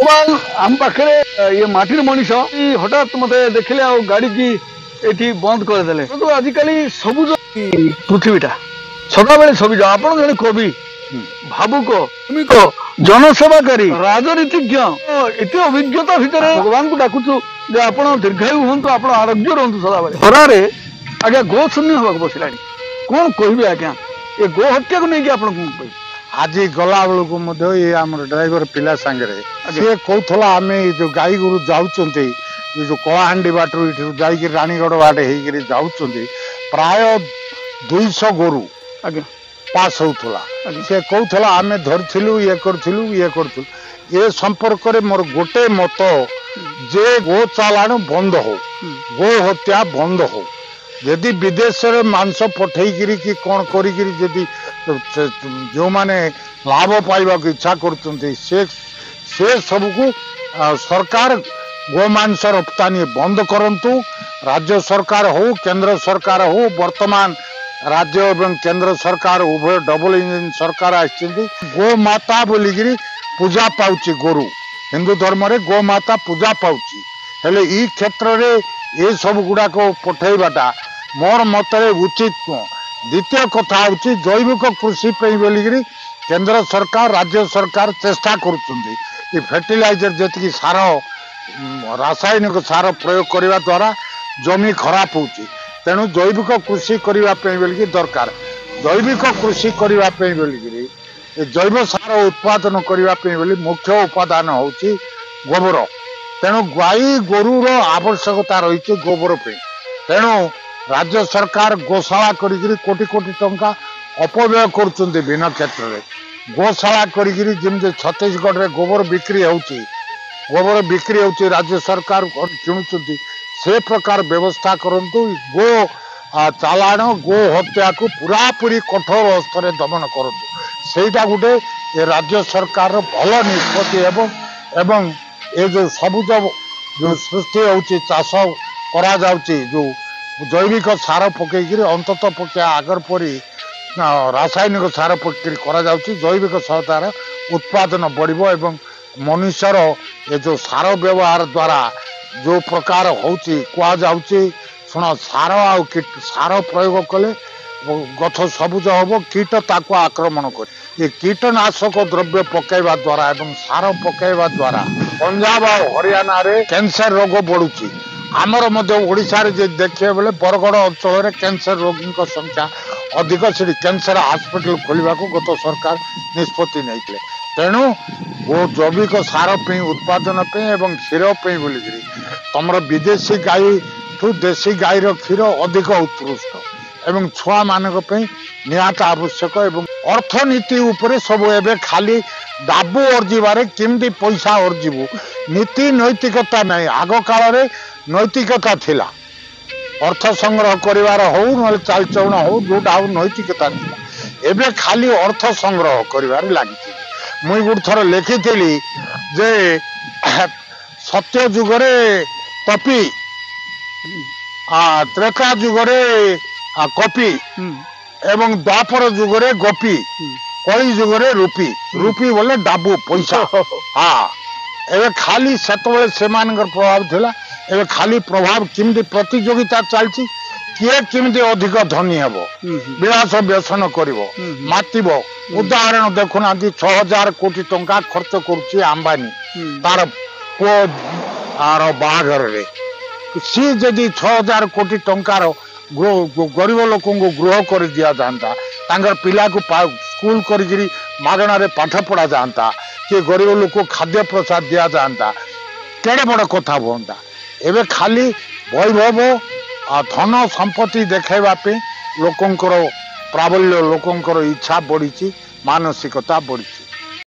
भगवान आम पाखे ये माटिर मनीष हठात मत देखिले आ गाड़ी की एठी बंद करदे तो आजिकल सबुज पृथ्वीटा सदा बेले सबुज आप जन कवि भावुक श्रमिक जनसेवाकारी राजनीतिज्ञ एत अभिज्ञता भितर भगवान को डाकुचु जे आपण दीर्घायु हूँ आप आरोग्य रुहतु सदा बेले खरारे आज्ञा गो शून्य होगा बसला कौन कहे आज्ञा ये गो हत्या को लेकिन आप आज गला बेलू ये आम ड्राइवर पिला सांगे सी कहला आम जो गाई गोरु जाऊँच जो कलाहांडी बाटर ये जा रानीगढ़ बाटे हो जाऊँ प्राय 200 गोरु पास होता सी कहला आम धरलु ये करूँ ये संपर्क में मोर गोटे मत जे गो चालाण बंद हो गो हत्या बंद हो यदि विदेश में मांस पठेकरी कि कौन करी जो माने लाभ पाइबा इच्छा करुँचे से सबको सरकार गोमांस रप्तानी बंद करंतु राज्य सरकार हो केंद्र सरकार हो वर्तमान राज्य एवं केंद्र सरकार उभय डबल इंजिन सरकार आछि गो माता बोलिकी पूजा पाउची गोरु हिंदू धर्म रे गो माता पूजा पाउची हेले ई क्षेत्र रे ये सब गुड़ाक पठेबाटा मोर मतरे उचित नुह द्वितीय कथा हूँ जैविक कृषि बोलिकी केंद्र सरकार राज्य सरकार चेष्टा कर फर्टिलाइजर जी सार रासायनिक सार प्रयोग करने द्वारा जमी खराब हो तेणु जैविक कृषि करने दरकार जैविक कृषि करने बोलिकी जैव सार उत्पादन करने मुख्य उपादान हूँ गोबर तेणु गाई गोरुर आवश्यकता रही गोबर तेणु राज्य सरकार गोशाला करी कोटी कोटी टंका अपव्यय कर भिन्न क्षेत्र में गोशाला करी छत्तीसगढ़ में गोबर बिक्री होची राज्य सरकार किणुचंती से प्रकार व्यवस्था करंतु गो चालाण गो हत्या को पूरा पूरी कठोर हस्तर दमन करंतु सेटा गुटे ये राज्य सरकार भल निष्पत्ति एवं ये जो सबुज जो सृष्टि होची चाष करा जाउची जो जैविक सार पकईकि अंतत पक्ष आगर परी रासायनिक सार पकईकि करा जाउची जैविक सार उत्पादन बढ़िबो एवं मनुष्यर ये जो सार व्यवहार द्वारा जो प्रकार होची कुआ जाउची सुन सार आ सार प्रयोग कले गछ सबुज हम कीट ताको आक्रमण कर ये कीटनाशक द्रव्य पकईवा द्वारा एवं सार पकईवा द्वारा पंजाब और हरियाणा रे कैंसर रोग बढ़ुची आमर ओडिशा रे देखिए बोले बरगढ़ अंचल कैंसर रोगी संख्या अधिक से कैंसर हॉस्पिटल खोलने को गत सरकार निष्पत्ति नहीं तेणु वो जैविक सार पे उत्पादन पे एवं क्षीर पे बोलिकी तुम विदेशी गाई ठू देशी गाईर क्षीर अधिक उत्कृष्ट एवं छुआ मानक निहात आवश्यक एवं अर्थनीति उपरे सब एवं खाली दाबू अर्जिबारे केमती पैसा अर्जिबू नीति नैतिकता नहीं आग काल नैतिकता थिला अर्थ संग्रह करिवार हो न चालचलन हो जोटा हो नैतिकता थिला एबे खाली अर्थ संग्रह करिवार लागि मुई गुड थर लिखिथिली जे सत्य जुगरे तपी त्रेता जुगरे कपी एवं द्वापर जुगरे गोपी कली जुगरे रूपी रूपी बोले डाबू पैसा हाँ एवं खाली से प्रभाव थिला एवं खाली प्रभाव किमती प्रतियोगिता चलती किए किमती अधिक धनी हेब विलास व्यसन करिवो मातिबो उदाहरण देखुना 6000 कोटी टंका खर्च करुची अंबानी तार पुओ आर बाघर रे सी जदि 6000 कोटी टंकार गरीब लोक को गृह कर दिया जाता तांगर पिला को स्कूल करी मागणा रे पाठ पढ़ा जाता कि गरीब लोक खाद्य प्रसाद दिया जाता केड़े बड़ कथा बोंता एवं खाली वैभव धन संपत्ति देखाइबा लोकंकर प्राबल्य लोकंकर इच्छा बढ़ी मानसिकता बढ़ी।